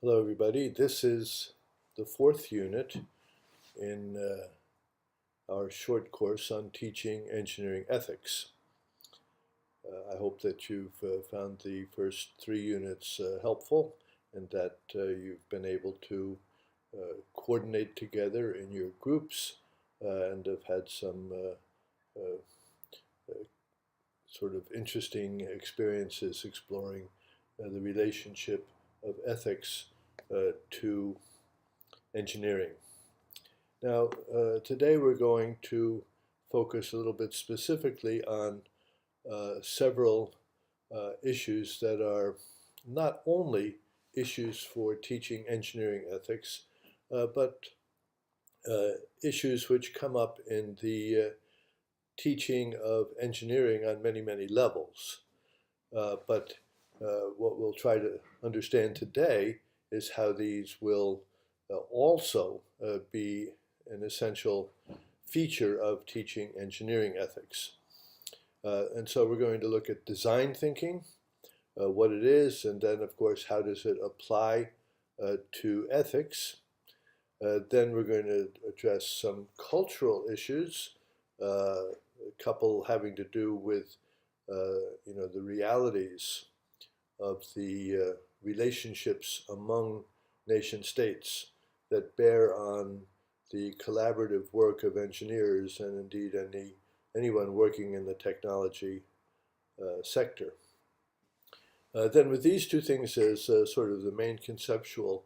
Hello everybody, this is the fourth unit in our short course on teaching engineering ethics. I hope that you've found the first three units helpful and that you've been able to coordinate together in your groups and have had some sort of interesting experiences exploring the relationship of ethics to engineering. Now, today we're going to focus a little bit specifically on several issues that are not only issues for teaching engineering ethics, but issues which come up in the teaching of engineering on many, many levels. But what we'll try to understand today is how these will also be an essential feature of teaching engineering ethics. And so we're going to look at design thinking, what it is, and then of course how does it apply to ethics. Then we're going to address some cultural issues, a couple having to do with the realities of the relationships among nation states that bear on the collaborative work of engineers and indeed anyone working in the technology sector. Then with these two things as sort of the main conceptual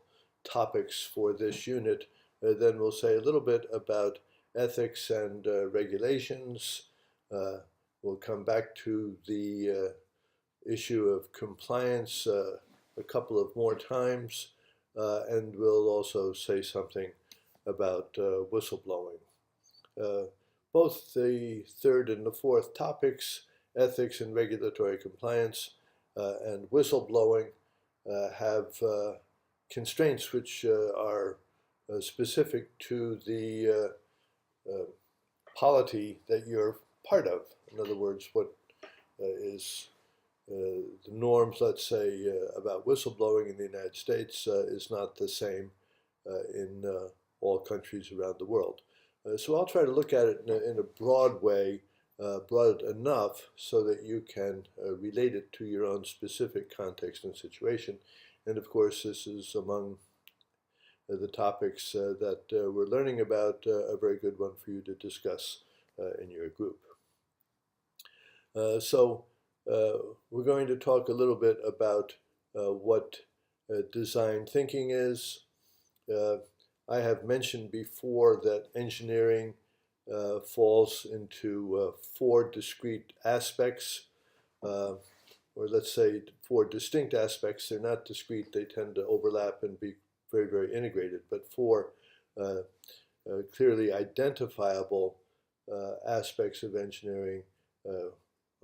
topics for this unit, then we'll say a little bit about ethics and regulations. We'll come back to the issue of compliance a couple of more times, and we'll also say something about whistleblowing. Both the third and the fourth topics, ethics and regulatory compliance and whistleblowing, have constraints which are specific to the polity that you're part of. In other words, what is the norms, let's say, about whistleblowing in the United States is not the same in all countries around the world. So I'll try to look at it in a broad way, broad enough so that you can relate it to your own specific context and situation. And of course, this is among the topics that we're learning about, a very good one for you to discuss in your group. So we're going to talk a little bit about what design thinking is. I have mentioned before that engineering falls into four discrete aspects, or let's say four distinct aspects. They're not discrete, they tend to overlap and be very, very integrated, but four clearly identifiable aspects of engineering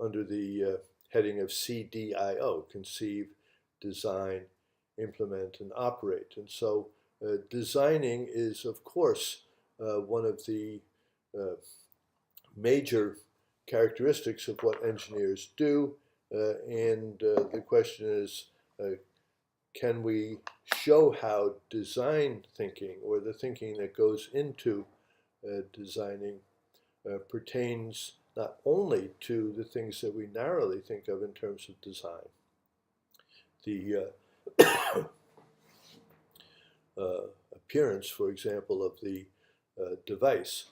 under the heading of CDIO, conceive, design, implement, and operate. And so designing is, of course, one of the major characteristics of what engineers do, and the question is, can we show how design thinking, or the thinking that goes into designing, pertains not only to the things that we narrowly think of in terms of design, the appearance, for example, of the device,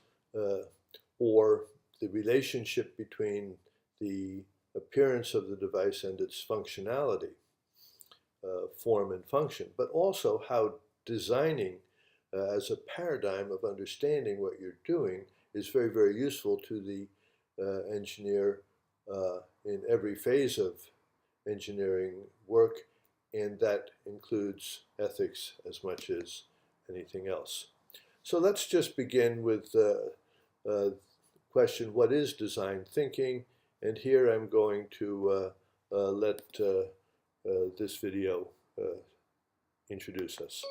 or the relationship between the appearance of the device and its functionality, form and function, but also how designing as a paradigm of understanding what you're doing is very, very useful to the engineer in every phase of engineering work, and that includes ethics as much as anything else. So let's just begin with the question, what is design thinking? And here I'm going to let this video introduce us.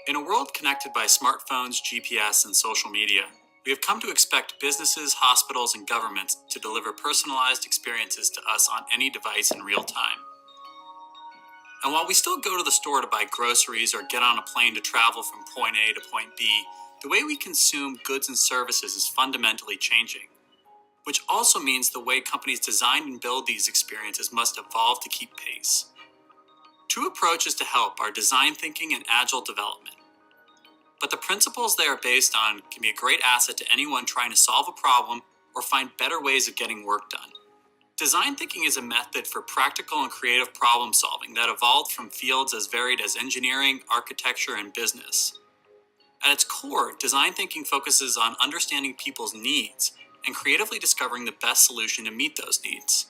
In a world connected by smartphones, GPS, and social media, We have come to expect businesses, hospitals, and governments to deliver personalized experiences to us on any device in real time. And while we still go to the store to buy groceries or get on a plane to travel from point A to point B, the way we consume goods and services is fundamentally changing, which also means the way companies design and build these experiences must evolve to keep pace. Two approaches to help are design thinking and agile development. But the principles they are based on can be a great asset to anyone trying to solve a problem or find better ways of getting work done. Design thinking is a method for practical and creative problem solving that evolved from fields as varied as engineering, architecture, and business. At its core, design thinking focuses on understanding people's needs and creatively discovering the best solution to meet those needs.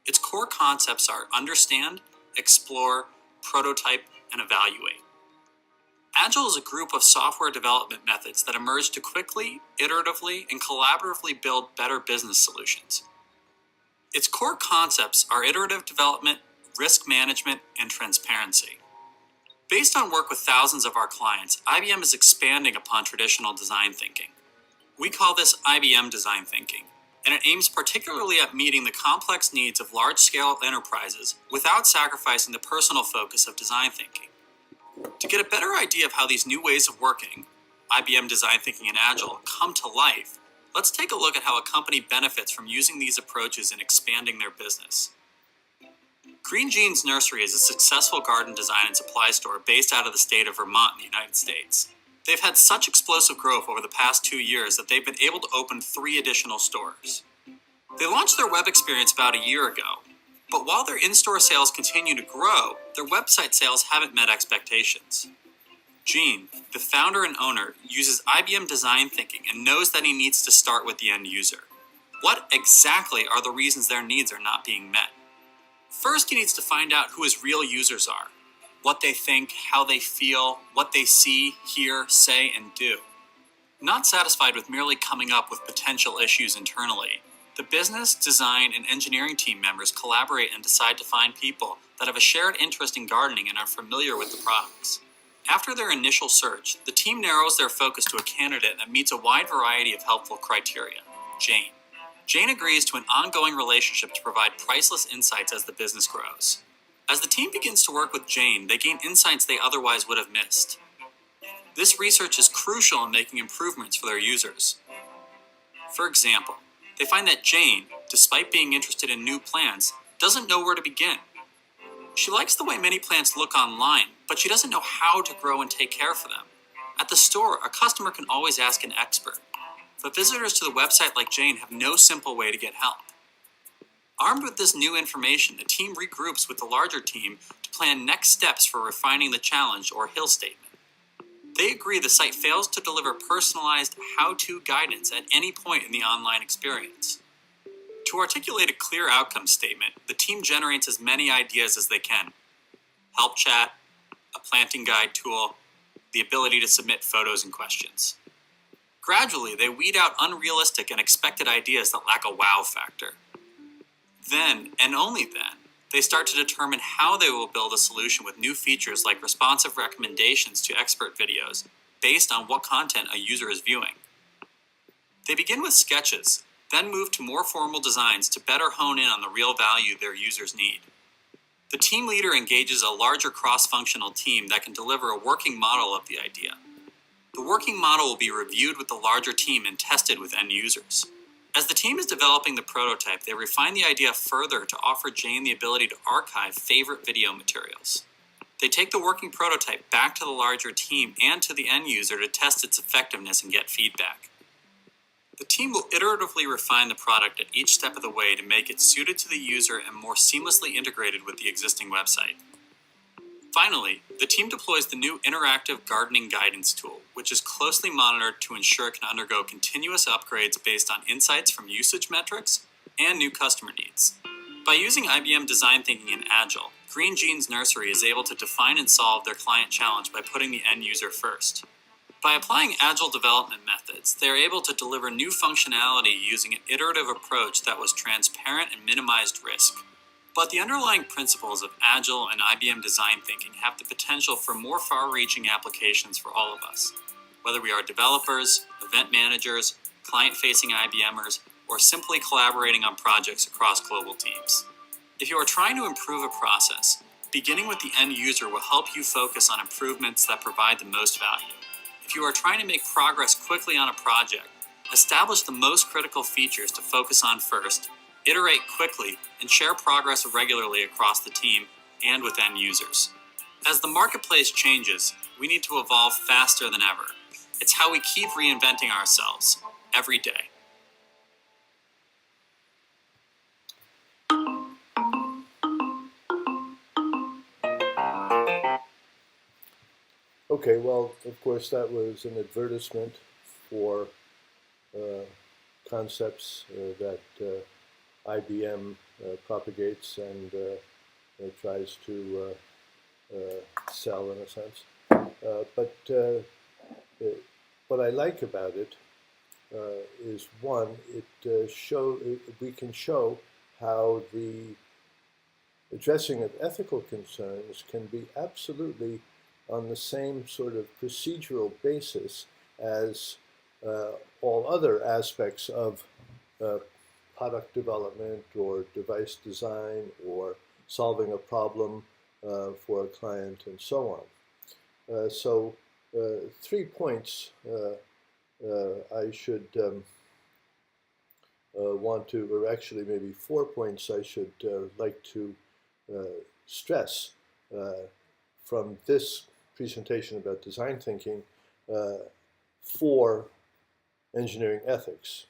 Its core concepts are understand, explore, prototype, and evaluate. Agile is a group of software development methods that emerge to quickly, iteratively, and collaboratively build better business solutions. Its core concepts are iterative development, risk management, and transparency. Based on work with thousands of our clients, IBM is expanding upon traditional design thinking. We call this IBM design thinking, and it aims particularly at meeting the complex needs of large-scale enterprises without sacrificing the personal focus of design thinking. To get a better idea of how these new ways of working, IBM design thinking and Agile, come to life, let's take a look at how a company benefits from using these approaches in expanding their business. Green Jeans Nursery is a successful garden design and supply store based out of the state of Vermont in the United States. They've had such explosive growth over the past 2 years that they've been able to open 3 additional stores. They launched their web experience about a year ago, but while their in-store sales continue to grow, their website sales haven't met expectations. Gene, the founder and owner, uses IBM design thinking and knows that he needs to start with the end user. What exactly are the reasons their needs are not being met? First, he needs to find out who his real users are, what they think, how they feel, what they see, hear, say, and do. Not satisfied with merely coming up with potential issues internally, the business, design, and engineering team members collaborate and decide to find people that have a shared interest in gardening and are familiar with the products. After their initial search, the team narrows their focus to a candidate that meets a wide variety of helpful criteria, Jane. Jane agrees to an ongoing relationship to provide priceless insights as the business grows. As the team begins to work with Jane, they gain insights they otherwise would have missed. This research is crucial in making improvements for their users. For example, they find that Jane, despite being interested in new plants, doesn't know where to begin. She likes the way many plants look online, but she doesn't know how to grow and take care of them. At the store, a customer can always ask an expert, but visitors to the website like Jane have no simple way to get help. Armed with this new information, the team regroups with the larger team to plan next steps for refining the challenge or hill statement. They agree the site fails to deliver personalized how-to guidance at any point in the online experience. To articulate a clear outcome statement, the team generates as many ideas as they can. Help chat, a planting guide tool, the ability to submit photos and questions. Gradually, they weed out unrealistic and expected ideas that lack a wow factor. Then, and only then, they start to determine how they will build a solution with new features like responsive recommendations to expert videos based on what content a user is viewing. They begin with sketches, then move to more formal designs to better hone in on the real value their users need. The team leader engages a larger cross-functional team that can deliver a working model of the idea. The working model will be reviewed with the larger team and tested with end users. As the team is developing the prototype, they refine the idea further to offer Jane the ability to archive favorite video materials. They take the working prototype back to the larger team and to the end user to test its effectiveness and get feedback. The team will iteratively refine the product at each step of the way to make it suited to the user and more seamlessly integrated with the existing website. Finally, the team deploys the new interactive gardening guidance tool, which is closely monitored to ensure it can undergo continuous upgrades based on insights from usage metrics and new customer needs. By using IBM design thinking and Agile, Green Jeans Nursery is able to define and solve their client challenge by putting the end user first. By applying Agile development methods, they are able to deliver new functionality using an iterative approach that was transparent and minimized risk. But the underlying principles of Agile and IBM design thinking have the potential for more far-reaching applications for all of us. whether we are developers, event managers, client-facing IBMers, or simply collaborating on projects across global teams. If you are trying to improve a process, beginning with the end user will help you focus on improvements that provide the most value. If you are trying to make progress quickly on a project, establish the most critical features to focus on first, iterate quickly, and share progress regularly across the team and with end users. As the marketplace changes, we need to evolve faster than ever. It's how we keep reinventing ourselves every day. Okay, well, of course, that was an advertisement for concepts that IBM propagates and tries to sell, in a sense. But what I like about it is, one, we can show how the addressing of ethical concerns can be absolutely on the same sort of procedural basis as all other aspects of product development or device design or solving a problem for a client and so on. So 3 points I should want to, or actually maybe 4 points I should like to stress from this presentation about design thinking for engineering ethics.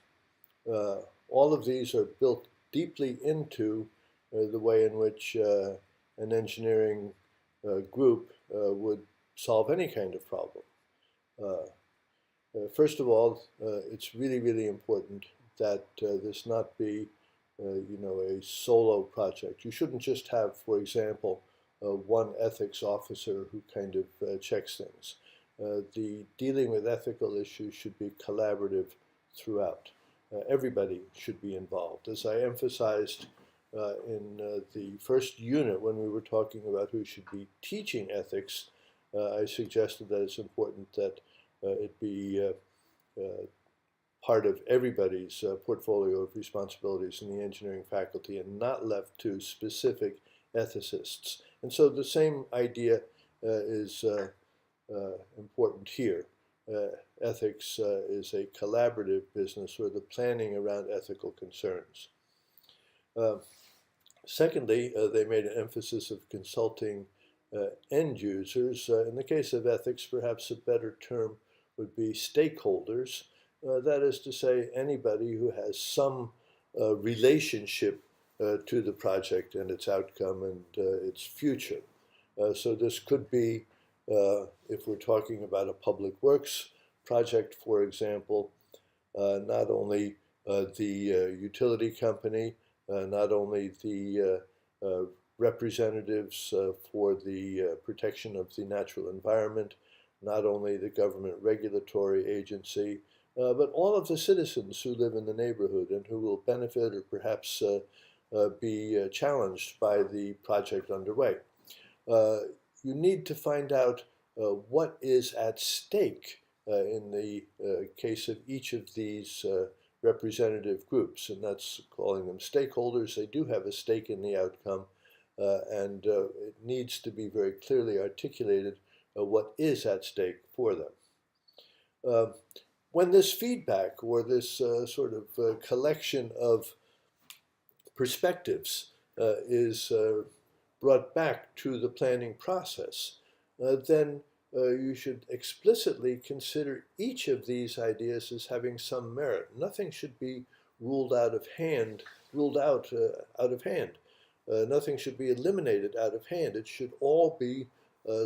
All of these are built deeply into the way in which an engineering group would solve any kind of problem. First of all, it's really, really important that this not be, a solo project. You shouldn't just have, for example, one ethics officer who kind of checks things. The dealing with ethical issues should be collaborative throughout. Everybody should be involved. As I emphasized in the first unit when we were talking about who should be teaching ethics, I suggested that it's important that it be part of everybody's portfolio of responsibilities in the engineering faculty and not left to specific ethicists. And so the same idea is important here. Ethics is a collaborative business, or the planning around ethical concerns. Secondly, they made an emphasis of consulting end users. In the case of ethics, perhaps a better term would be stakeholders. That is to say, anybody who has some relationship to the project and its outcome and its future. So this could be, if we're talking about a public works project, for example, not only the utility company, not only the representatives for the protection of the natural environment, not only the government regulatory agency, but all of the citizens who live in the neighborhood and who will benefit or perhaps be challenged by the project underway. You need to find out what is at stake in the case of each of these representative groups, and that's calling them stakeholders. They do have a stake in the outcome, and it needs to be very clearly articulated what is at stake for them. When this feedback or this sort of collection of perspectives is brought back to the planning process, then you should explicitly consider each of these ideas as having some merit. Nothing should be ruled out of hand. Nothing should be eliminated out of hand. It should all be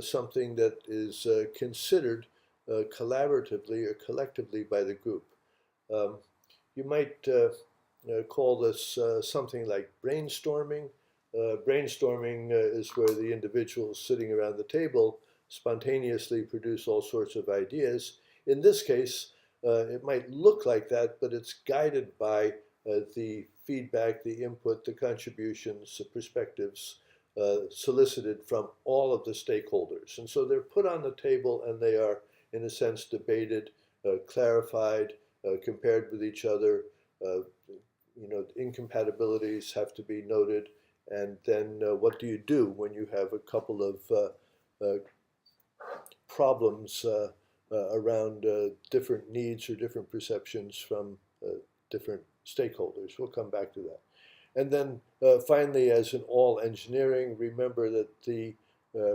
something that is considered collaboratively or collectively by the group. You might call this something like brainstorming. Brainstorming is where the individuals sitting around the table spontaneously produce all sorts of ideas. In this case, it might look like that, but it's guided by the feedback, the input, the contributions, the perspectives solicited from all of the stakeholders. And so they're put on the table and they are in a sense, debated, clarified, compared with each other. Incompatibilities have to be noted. And then what do you do when you have a couple of problems around different needs or different perceptions from different stakeholders? We'll come back to that. And then finally, as in all engineering, remember that the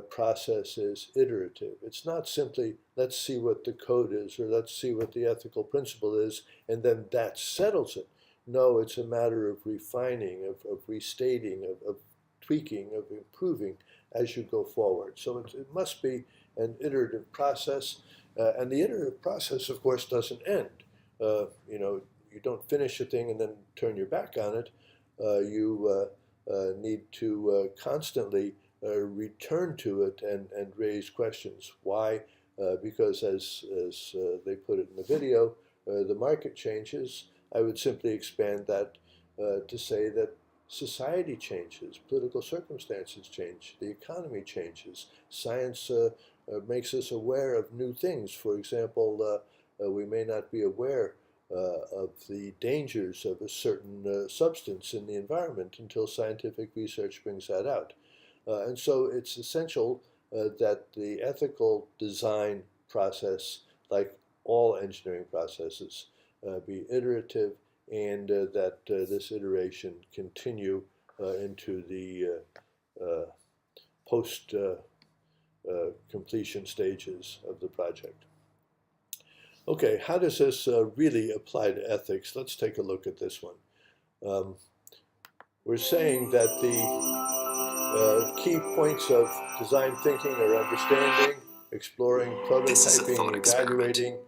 process is iterative. It's not simply, let's see what the code is, or let's see what the ethical principle is, and then that settles it. No, it's a matter of refining, of restating, of tweaking, of improving as you go forward. So it must be an iterative process. And the iterative process, of course, doesn't end. You don't finish a thing and then turn your back on it. You need to constantly return to it and raise questions. Why? Because as they put it in the video, the market changes. I would simply expand that to say that society changes, political circumstances change, the economy changes, science makes us aware of new things. For example, we may not be aware of the dangers of a certain substance in the environment until scientific research brings that out. And so it's essential that the ethical design process, like all engineering processes, be iterative, and that this iteration continue into the post completion stages of the project. Okay, how does this really apply to ethics? Let's take a look at this one. We're saying that the key points of design thinking are understanding, exploring, prototyping, evaluating.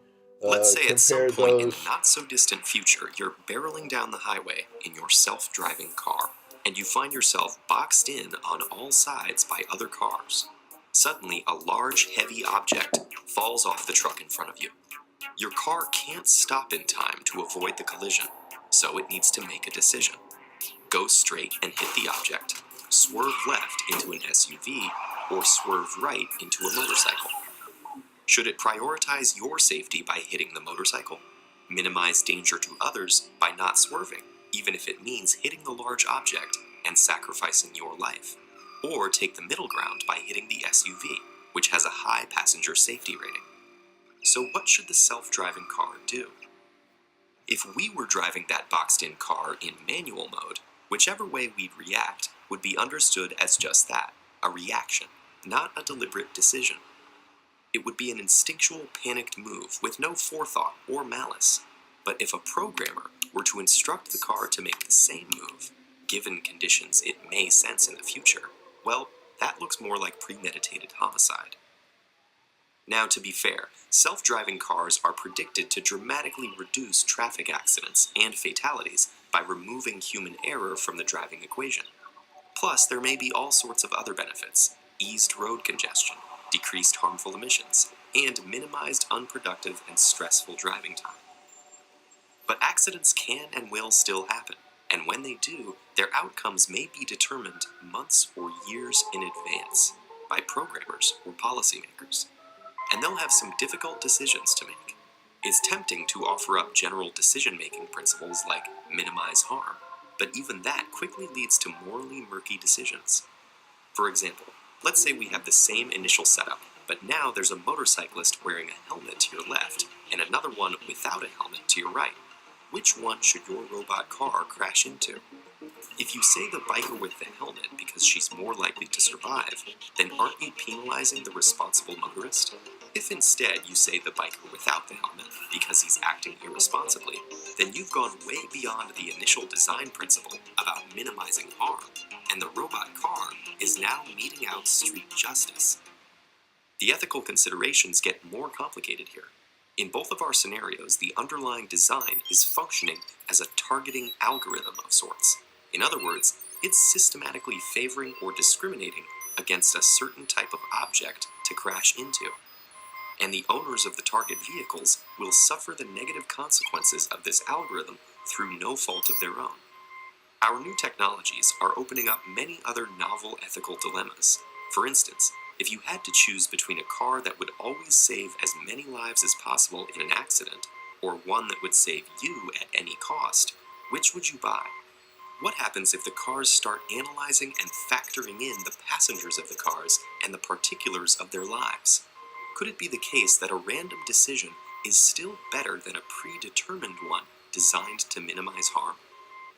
Let's say at some point in the not-so-distant future, you're barreling down the highway in your self-driving car, and you find yourself boxed in on all sides by other cars. Suddenly, a large, heavy object falls off the truck in front of you. Your car can't stop in time to avoid the collision, so it needs to make a decision. Go straight and hit the object, swerve left into an SUV, or swerve right into a motorcycle. Should it prioritize your safety by hitting the motorcycle, minimize danger to others by not swerving, even if it means hitting the large object and sacrificing your life, or take the middle ground by hitting the SUV, which has a high passenger safety rating? So what should the self-driving car do? If we were driving that boxed-in car in manual mode, whichever way we'd react would be understood as just that, a reaction, not a deliberate decision. It would be an instinctual, panicked move with no forethought or malice. But if a programmer were to instruct the car to make the same move, given conditions it may sense in the future, well, that looks more like premeditated homicide. Now, to be fair, self-driving cars are predicted to dramatically reduce traffic accidents and fatalities by removing human error from the driving equation. Plus, there may be all sorts of other benefits: eased road congestion, decreased harmful emissions, and minimized unproductive and stressful driving time. But accidents can and will still happen, and when they do, their outcomes may be determined months or years in advance by programmers or policymakers. And they'll have some difficult decisions to make. It's tempting to offer up general decision-making principles like minimize harm, but even that quickly leads to morally murky decisions. For example, let's say we have the same initial setup, but now there's a motorcyclist wearing a helmet to your left and another one without a helmet to your right. Which one should your robot car crash into? If you say the biker with the helmet because she's more likely to survive, then aren't you penalizing the responsible motorist? If instead you say the biker without the helmet because he's acting irresponsibly, then you've gone way beyond the initial design principle about minimizing harm, and the robot car is now meting out street justice. The ethical considerations get more complicated here. In both of our scenarios, the underlying design is functioning as a targeting algorithm of sorts. In other words, it's systematically favoring or discriminating against a certain type of object to crash into. And the owners of the target vehicles will suffer the negative consequences of this algorithm through no fault of their own. Our new technologies are opening up many other novel ethical dilemmas. For instance, If you had to choose between a car that would always save as many lives as possible in an accident, or one that would save you at any cost, which would you buy? What happens if the cars start analyzing and factoring in the passengers of the cars and the particulars of their lives? Could it be the case that a random decision is still better than a predetermined one designed to minimize harm?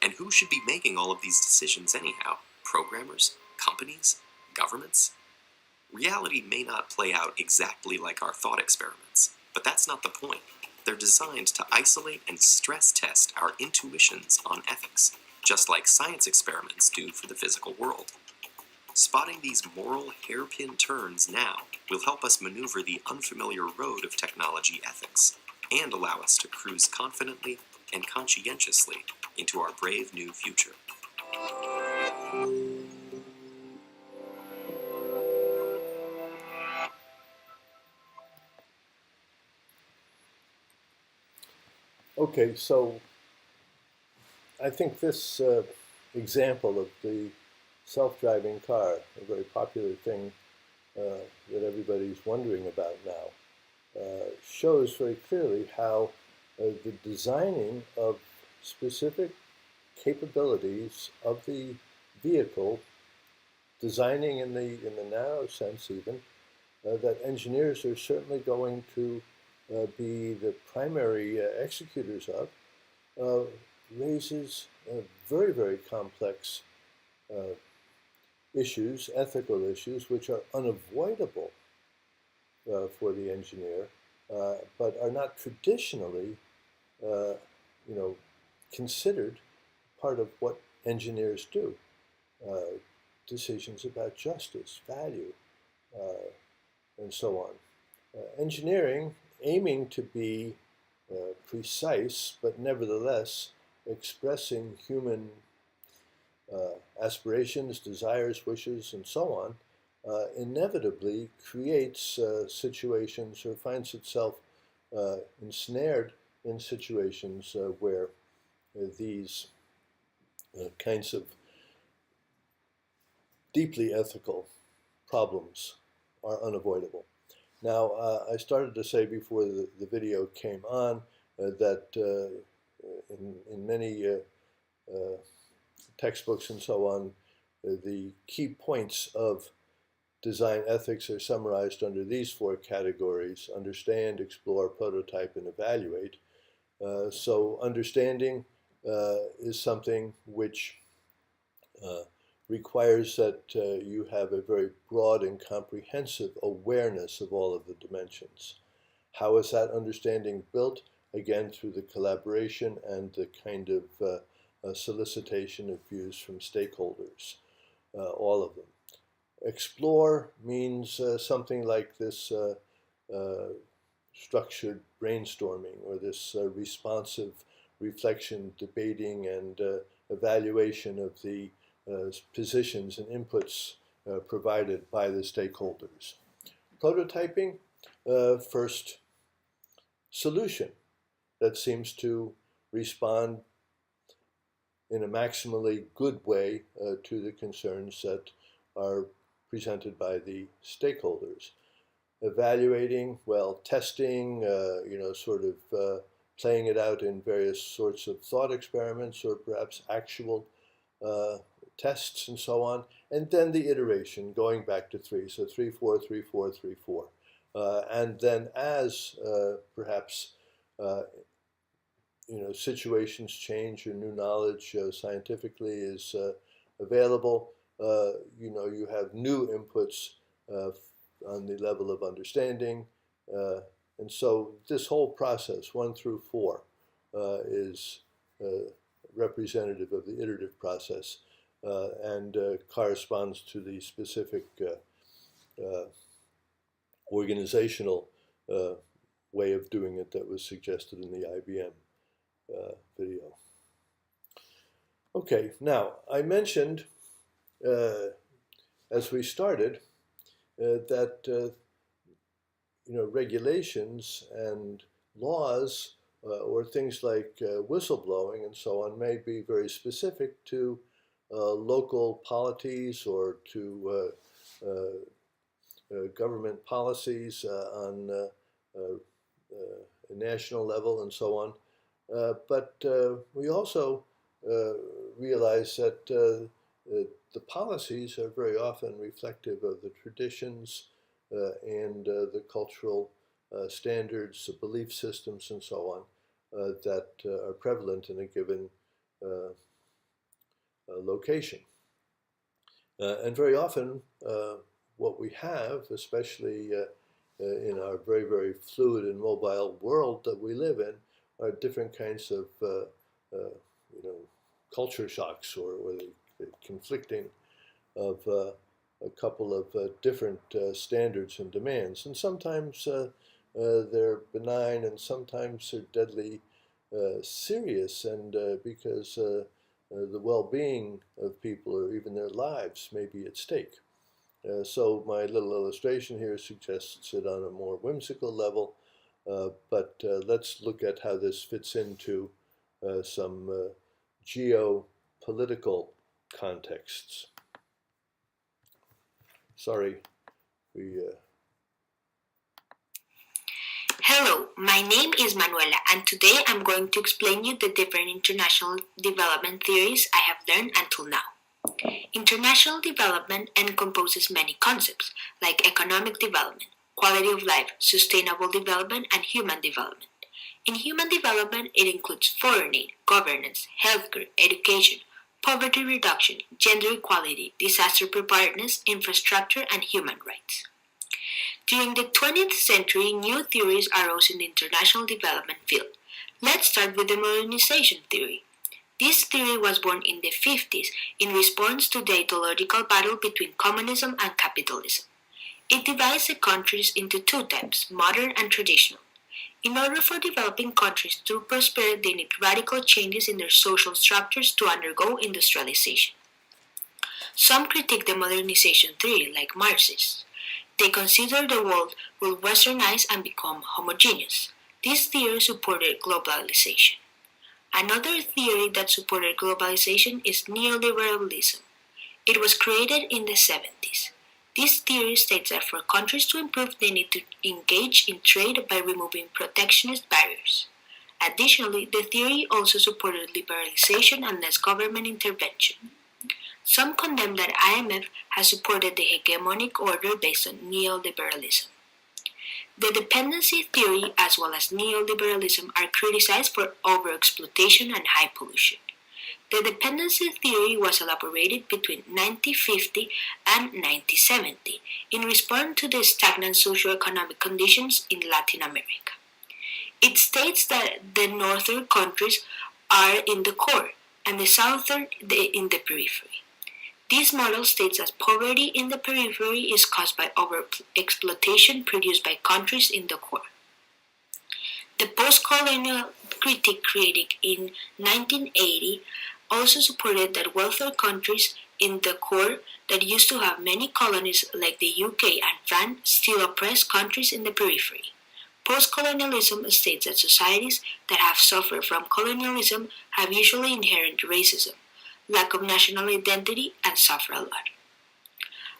And who should be making all of these decisions anyhow? Programmers? Companies? Governments? Reality may not play out exactly like our thought experiments, but that's not the point. They're designed to isolate and stress test our intuitions on ethics, just like science experiments do for the physical world. Spotting these moral hairpin turns now will help us maneuver the unfamiliar road of technology ethics and allow us to cruise confidently and conscientiously into our brave new future. Okay, so I think this example of the self-driving car, a very popular thing that everybody's wondering about now, shows very clearly how the designing of specific capabilities of the vehicle, designing in the narrow sense even, that engineers are certainly going to be the primary executors of, raises very, very complex issues, ethical issues, which are unavoidable for the engineer, but are not traditionally, considered part of what engineers do. Decisions about justice, value, and so on. Engineering, aiming to be precise, but nevertheless expressing human aspirations, desires, wishes, and so on, inevitably creates situations or finds itself ensnared in situations where these kinds of deeply ethical problems are unavoidable. Now, I started to say before the video came on that in many textbooks and so on, the key points of design ethics are summarized under these four categories: understand, explore, prototype, and evaluate. So understanding is something which requires that you have a very broad and comprehensive awareness of all of the dimensions. How is that understanding built? Again, through the collaboration and the kind of solicitation of views from stakeholders, all of them. Explore means something like this structured brainstorming, or this responsive reflection, debating, and evaluation of the positions and inputs provided by the stakeholders. Prototyping, first solution that seems to respond in a maximally good way to the concerns that are presented by the stakeholders. Evaluating, well, testing, sort of playing it out in various sorts of thought experiments or perhaps actual tests and so on, and then the iteration going back to 3, so 3, 4, 3, 4, 3, 4. And then as perhaps situations change or new knowledge scientifically is available, you have new inputs on the level of understanding. And so this whole process, 1 through 4, is representative of the iterative process and corresponds to the specific organizational way of doing it that was suggested in the IBM video. Okay, now I mentioned as we started that regulations and laws or things like whistleblowing and so on may be very specific to local polities or to government policies on a national level and so on. But we also realize that the policies are very often reflective of the traditions and the cultural standards, the belief systems, and so on that are prevalent in a given location. And very often, what we have, especially in our very, very fluid and mobile world that we live in, are different kinds of culture shocks or the conflicting of a couple of different standards and demands. And sometimes they're benign and sometimes they're deadly serious, and because the well-being of people or even their lives may be at stake. So my little illustration here suggests it on a more whimsical level, but let's look at how this fits into some geopolitical contexts. Sorry, we... Hello, my name is Manuela, and today I'm going to explain you the different international development theories I have learned until now. International development encompasses many concepts, like economic development, quality of life, sustainable development, and human development. In human development, it includes foreign aid, governance, healthcare, education, poverty reduction, gender equality, disaster preparedness, infrastructure, and human rights. During the 20th century, new theories arose in the international development field. Let's start with the modernization theory. This theory was born in the 50s in response to the ideological battle between communism and capitalism. It divides the countries into two types, modern and traditional. In order for developing countries to prosper, they need radical changes in their social structures to undergo industrialization. Some critique the modernization theory, like Marxists. They consider the world will westernize and become homogeneous. This theory supported globalization. Another theory that supported globalization is neoliberalism. It was created in the 70s. This theory states that for countries to improve, they need to engage in trade by removing protectionist barriers. Additionally, the theory also supported liberalization and less government intervention. Some condemn that IMF has supported the hegemonic order based on neoliberalism. The dependency theory as well as neoliberalism are criticized for overexploitation and high pollution. The dependency theory was elaborated between 1950 and 1970 in response to the stagnant socioeconomic conditions in Latin America. It states that the northern countries are in the core and the southern in the periphery. This model states that poverty in the periphery is caused by overexploitation produced by countries in the core. The post-colonial critique in 1980 also supported that wealthier countries in the core that used to have many colonies like the UK and France still oppress countries in the periphery. Post-colonialism states that societies that have suffered from colonialism have usually inherent racism, lack of national identity, and suffer a lot.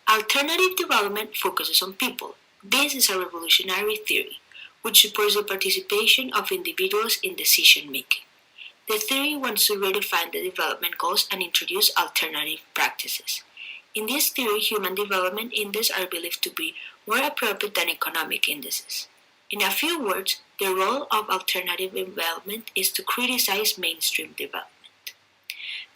Alternative development focuses on people. This is a revolutionary theory, which supports the participation of individuals in decision-making. The theory wants to redefine the development goals and introduce alternative practices. In this theory, human development indices are believed to be more appropriate than economic indices. In a few words, the role of alternative development is to criticize mainstream development.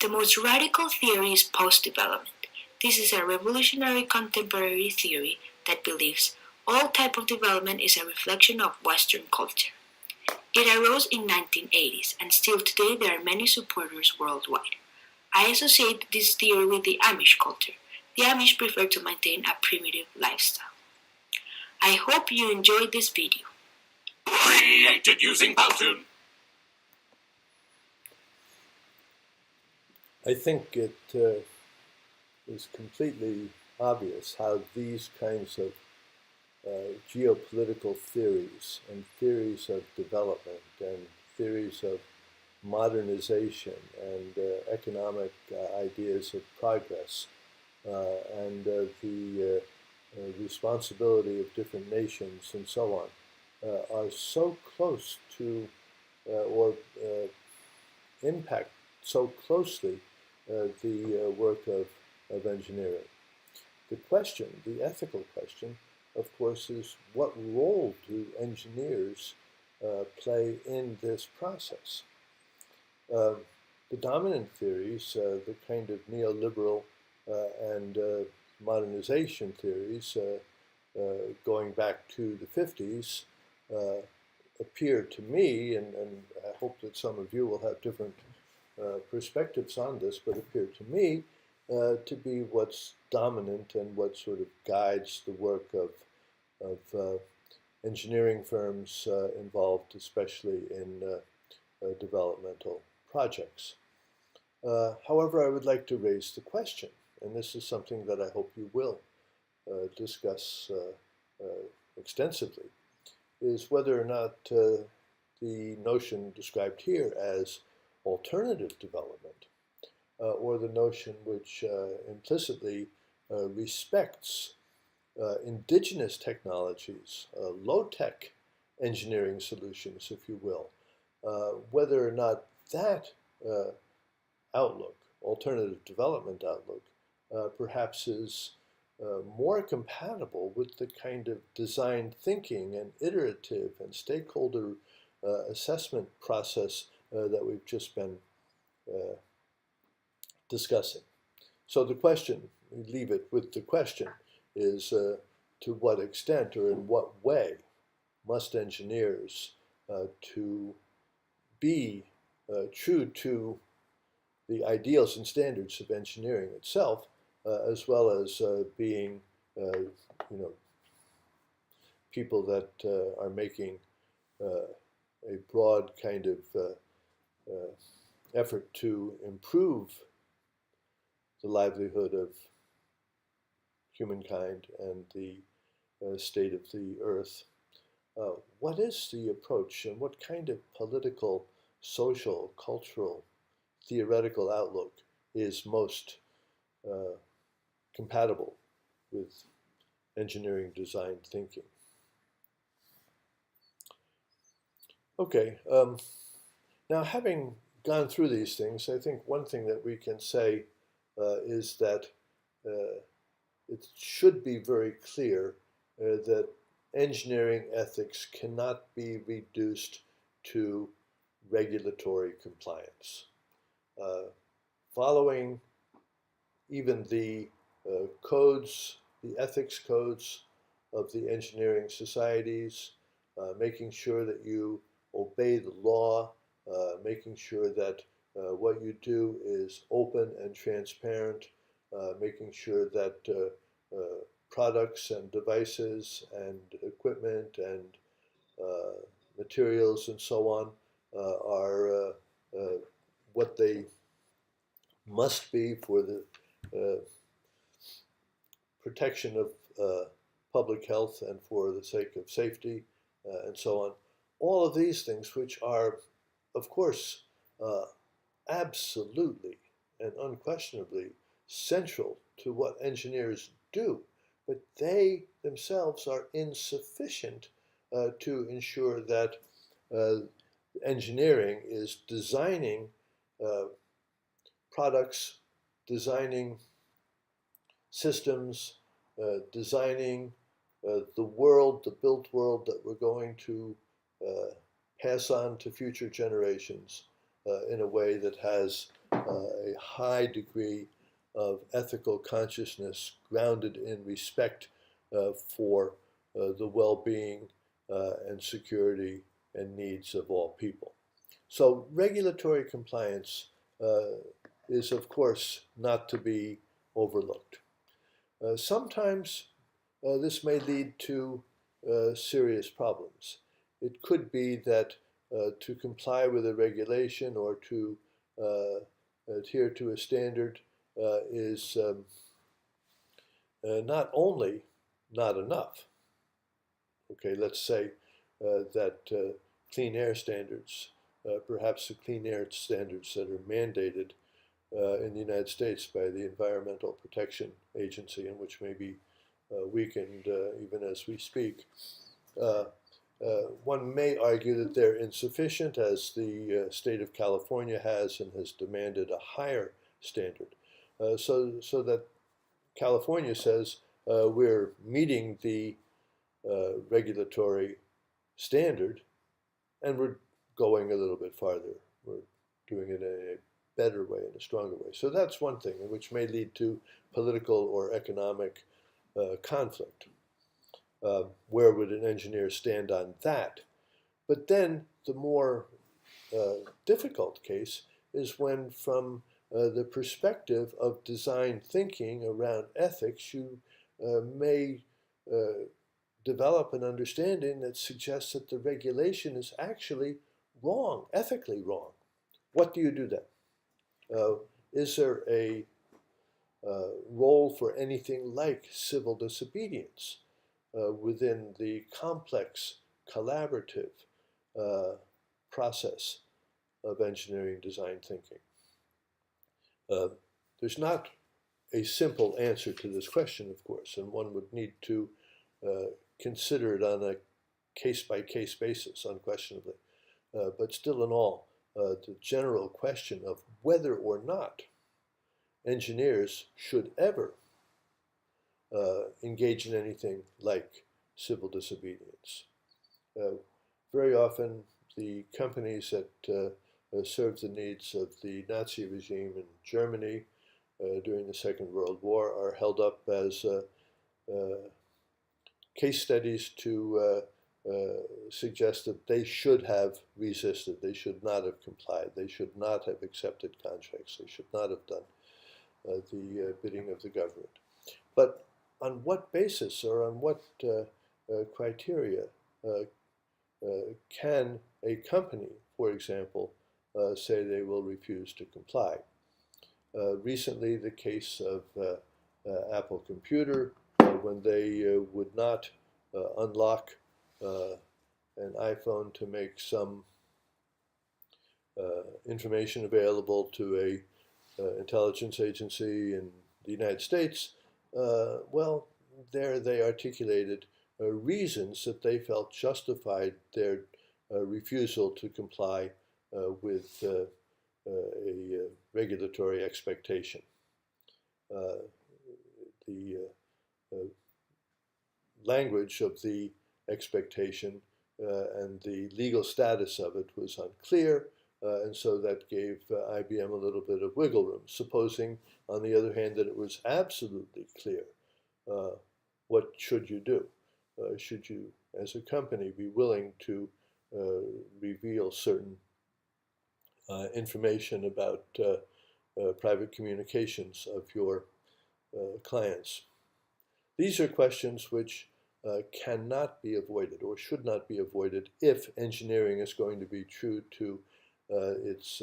The most radical theory is post-development. This is a revolutionary contemporary theory that believes all type of development is a reflection of Western culture. It arose in 1980s, and still today there are many supporters worldwide. I associate this theory with the Amish culture. The Amish prefer to maintain a primitive lifestyle. I hope you enjoyed this video. Created using Powtoon. I think it is completely obvious how these kinds of geopolitical theories and theories of development and theories of modernization and economic ideas of progress and the responsibility of different nations and so on are so close to or impact so closely the work of engineering. The question, the ethical question, of course, is what role do engineers play in this process? The dominant theories, the kind of neoliberal and modernization theories going back to the 50s, appear to me, and I hope that some of you will have different perspectives on this, but appear to me to be what's dominant and what sort of guides the work of engineering firms involved, especially in developmental projects. However, I would like to raise the question, and this is something that I hope you will discuss extensively, is whether or not the notion described here as alternative development, or the notion which implicitly respects indigenous technologies, low-tech engineering solutions, if you will, whether or not that outlook, alternative development outlook, perhaps is more compatible with the kind of design thinking and iterative and stakeholder assessment process that we've just been discussing. So the question, we leave it with the question, is to what extent or in what way must engineers to be true to the ideals and standards of engineering itself, as well as being, people that are making a broad kind of effort to improve the livelihood of humankind and the state of the earth. What is the approach and what kind of political, social, cultural, theoretical outlook is most compatible with engineering design thinking? Okay, now having gone through these things, I think one thing that we can say is that it should be very clear that engineering ethics cannot be reduced to regulatory compliance. Following even the codes, the ethics codes of the engineering societies, making sure that you obey the law, making sure that what you do is open and transparent, making sure that products and devices and equipment and materials and so on are what they must be for the protection of public health and for the sake of safety and so on. All of these things, which are, of course, absolutely and unquestionably central to what engineers do, but they themselves are insufficient to ensure that engineering is designing products, designing systems, designing the world, the built world that we're going to pass on to future generations in a way that has a high degree of ethical consciousness grounded in respect for the well-being and security and needs of all people. So regulatory compliance is, of course, not to be overlooked. Sometimes this may lead to serious problems. It could be that to comply with a regulation or to adhere to a standard is not only not enough. Okay, let's say that clean air standards, perhaps the clean air standards that are mandated in the United States by the Environmental Protection Agency, and which may be weakened even as we speak. One may argue that they're insufficient, as the state of California has and has demanded a higher standard. So that California says we're meeting the regulatory standard, and we're going a little bit farther. We're doing it in a better way, in a stronger way. So that's one thing, which may lead to political or economic conflict. Where would an engineer stand on that? But then the more difficult case is when, from the perspective of design thinking around ethics, you may develop an understanding that suggests that the regulation is actually wrong, ethically wrong. What do you do then? Is there a role for anything like civil disobedience within the complex, collaborative process of engineering design thinking? There's not a simple answer to this question, of course, and one would need to consider it on a case-by-case basis, unquestionably. But still in all, the general question of whether or not engineers should ever engage in anything like civil disobedience. Very often, the companies that served the needs of the Nazi regime in Germany during the Second World War are held up as case studies to suggest that they should have resisted, they should not have complied, they should not have accepted contracts, they should not have done the bidding of the government. But on what basis or on what criteria can a company, for example, say they will refuse to comply? Recently, the case of Apple Computer, when they would not unlock an iPhone to make some information available to a intelligence agency in the United States, well, there they articulated reasons that they felt justified their refusal to comply with a regulatory expectation. The language of the expectation and the legal status of it was unclear, and so that gave IBM a little bit of wiggle room. Supposing, on the other hand, that it was absolutely clear, what should you do? Should you, as a company, be willing to reveal certain information about private communications of your clients? These are questions which cannot be avoided or should not be avoided if engineering is going to be true to its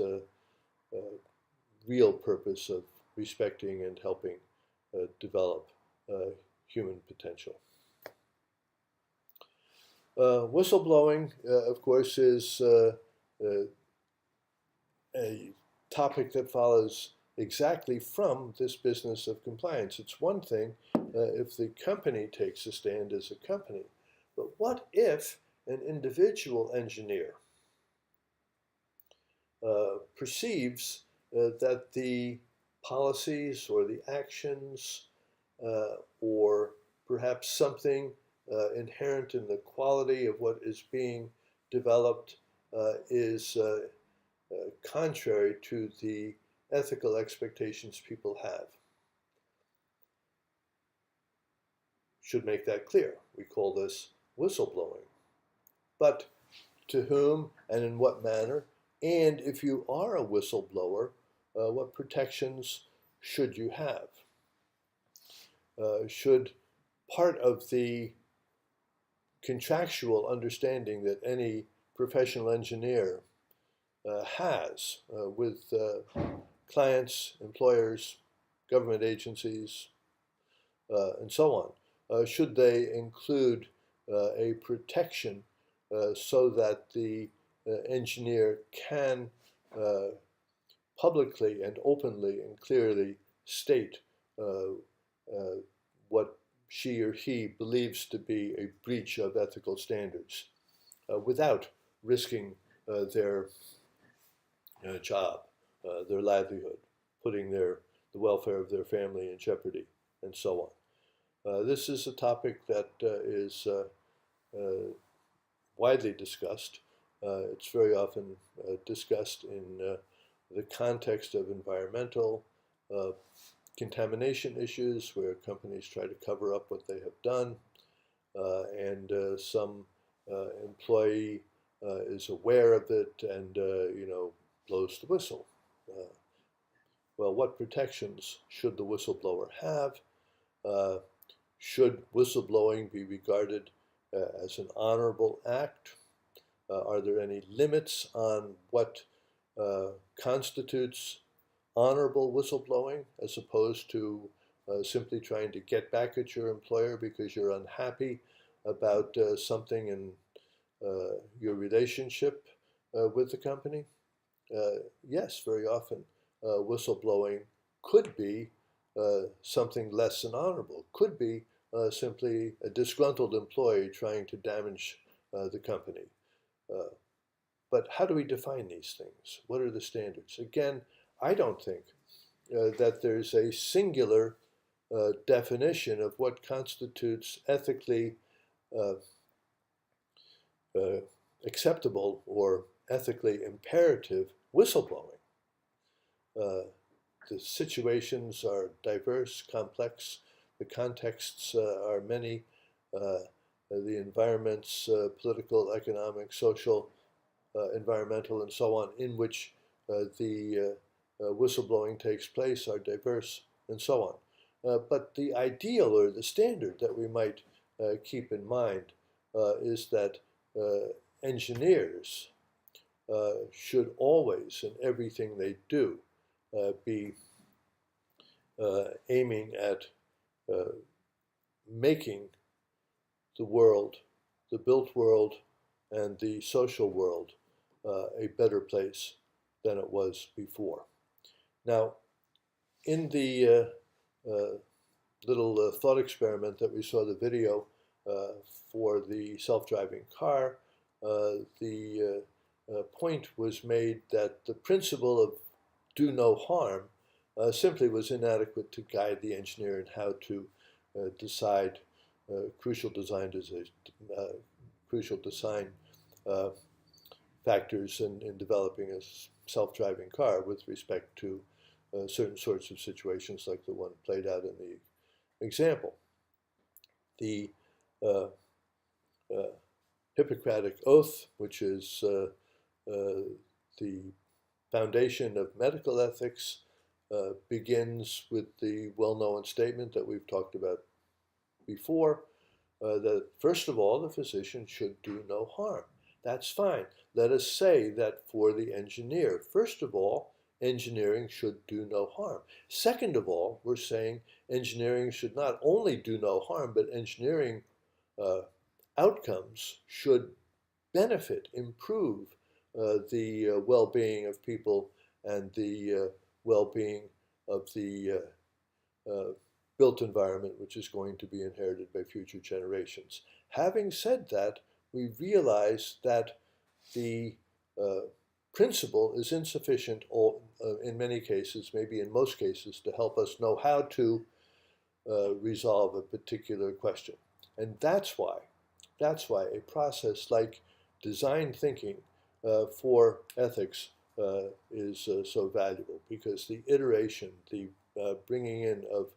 real purpose of respecting and helping develop human potential. Whistleblowing, of course, is a topic that follows exactly from this business of compliance. It's one thing if the company takes a stand as a company, but what if an individual engineer perceives that the policies or the actions or perhaps something inherent in the quality of what is being developed is contrary to the ethical expectations people have? Should make that clear. We call this whistleblowing. But to whom and in what manner? And if you are a whistleblower, what protections should you have? Should part of the contractual understanding that any professional engineer has with clients, employers, government agencies, and so on, should they include a protection so that the engineer can publicly and openly and clearly state what she or he believes to be a breach of ethical standards without risking their job, their livelihood, putting the welfare of their family in jeopardy, and so on. This is a topic that is widely discussed. It's very often discussed in the context of environmental contamination issues, where companies try to cover up what they have done, and some employee is aware of it and blows the whistle. Well, what protections should the whistleblower have? Should whistleblowing be regarded as an honorable act? Are there any limits on what constitutes honorable whistleblowing, as opposed to simply trying to get back at your employer because you're unhappy about something in your relationship with the company? Yes, very often whistleblowing could be something less than honorable, could be simply a disgruntled employee trying to damage the company. But how do we define these things? What are the standards? Again, I don't think that there's a singular definition of what constitutes ethically acceptable or ethically imperative whistleblowing. The situations are diverse, complex. The contexts are many. The environments, political, economic, social, environmental, and so on, in which the whistleblowing takes place are diverse, and so on. But the ideal or the standard that we might keep in mind is that engineers should always, in everything they do, be aiming at making the world, the built world, and the social world a better place than it was before. Now, in the little thought experiment that we saw the video for the self-driving car, the point was made that the principle of do no harm simply was inadequate to guide the engineer in how to decide crucial design factors in developing a self-driving car with respect to certain sorts of situations like the one played out in the example. The Hippocratic Oath, which is the foundation of medical ethics, begins with the well-known statement that we've talked about before, that first of all, the physician should do no harm. That's fine. Let us say that for the engineer, first of all, engineering should do no harm. Second of all, we're saying engineering should not only do no harm, but engineering outcomes should benefit, improve the well-being of people and the well-being of the built environment, which is going to be inherited by future generations. Having said that, we realize that the principle is insufficient in many cases, maybe in most cases, to help us know how to resolve a particular question. And that's why a process like design thinking for ethics is so valuable, because the iteration, the bringing in of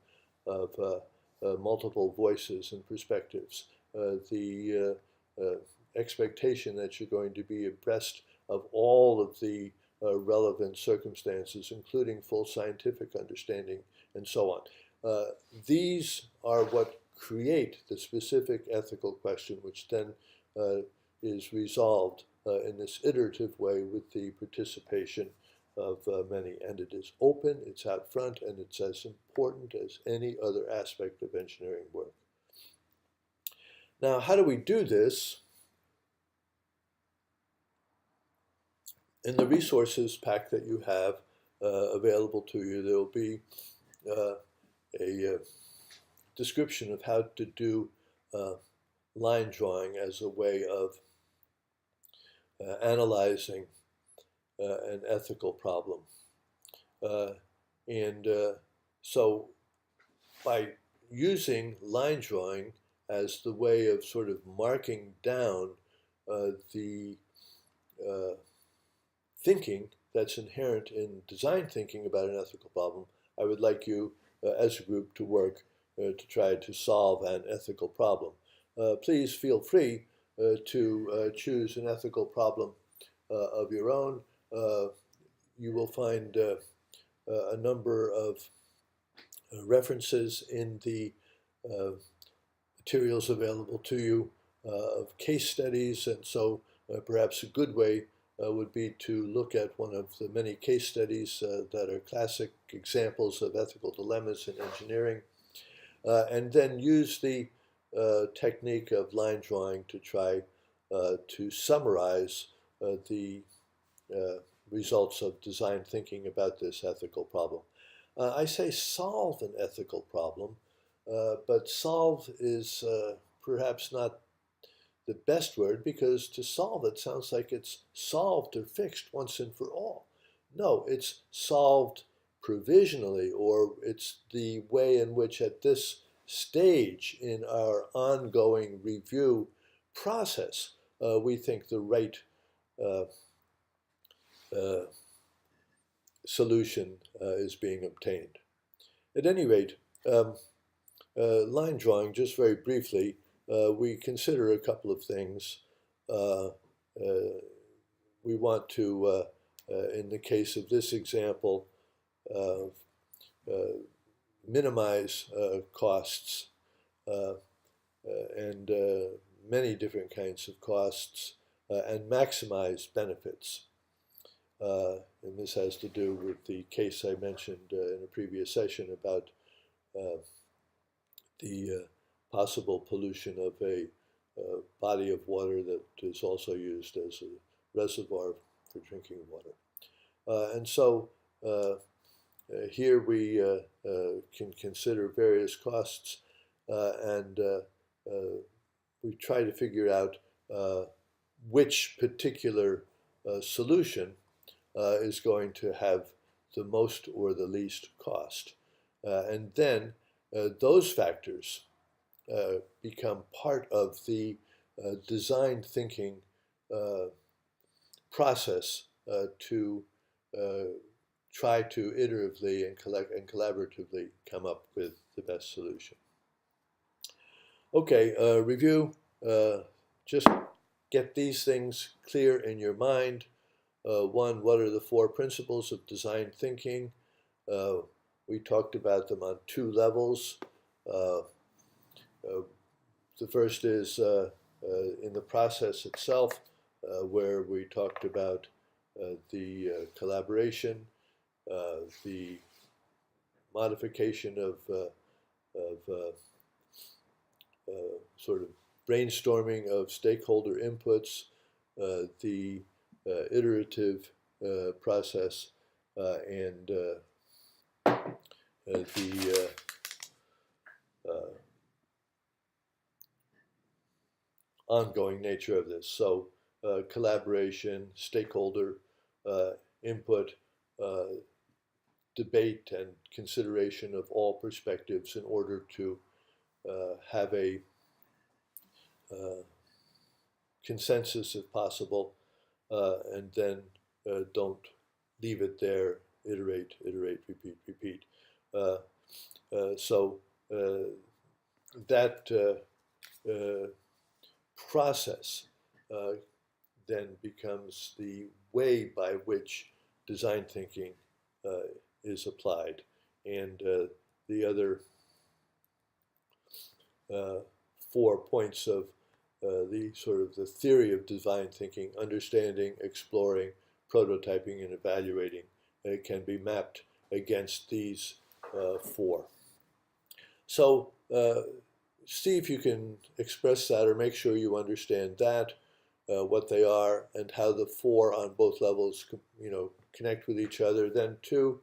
multiple voices and perspectives, the expectation that you're going to be abreast of all of the relevant circumstances, including full scientific understanding, and so on. These are what create the specific ethical question, which then is resolved in this iterative way with the participation of many. And it is open, it's out front, and it's as important as any other aspect of engineering work. Now, how do we do this? In the resources pack that you have available to you, there will be a description of how to do line drawing as a way of analyzing an ethical problem. So by using line drawing as the way of sort of marking down the thinking that's inherent in design thinking about an ethical problem, I would like you as a group to work to try to solve an ethical problem. Please feel free to choose an ethical problem of your own. You will find a number of references in the materials available to you of case studies, and so perhaps a good way would be to look at one of the many case studies that are classic examples of ethical dilemmas in engineering, and then use the technique of line drawing to try to summarize the results of design thinking about this ethical problem. I say solve an ethical problem, but solve is perhaps not the best word, because to solve it sounds like it's solved or fixed once and for all. No, it's solved provisionally, or it's the way in which at this stage in our ongoing review process we think the right solution is being obtained. At any rate, line drawing, just very briefly, we consider a couple of things. We want to, in the case of this example, minimize costs and many different kinds of costs, and maximize benefits. And this has to do with the case I mentioned in a previous session about the possible pollution of a body of water that is also used as a reservoir for drinking water. And so here we can consider various costs, and we try to figure out which particular solution is going to have the most or the least cost. And then those factors become part of the design thinking process to try to iteratively and collaboratively come up with the best solution. Okay, review. Just get these things clear in your mind. One, what are the four principles of design thinking? We talked about them on two levels. The first is in the process itself, where we talked about the collaboration, the modification of sort of brainstorming of stakeholder inputs, the iterative process, and the ongoing nature of this. So collaboration, stakeholder input, debate and consideration of all perspectives in order to have a consensus if possible, and then don't leave it there, iterate, repeat, repeat. So that process then becomes the way by which design thinking is applied. And the other 4 points of the sort of the theory of design thinking, understanding, exploring, prototyping, and evaluating, can be mapped against these 4. So see if you can express that, or make sure you understand that, what they are, and how the 4 on both levels, connect with each other. Then 2,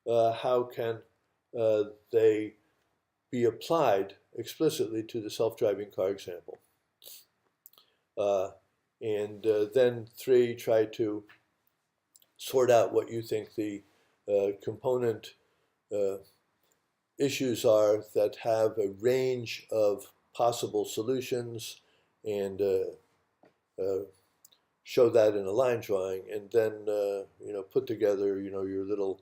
how can they be applied explicitly to the self-driving car example. Then 3, try to sort out what you think the component issues are that have a range of possible solutions, and show that in a line drawing, and then put together your little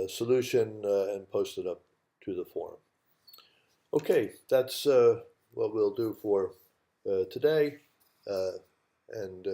solution and post it up to the forum. Okay, that's what we'll do for today, and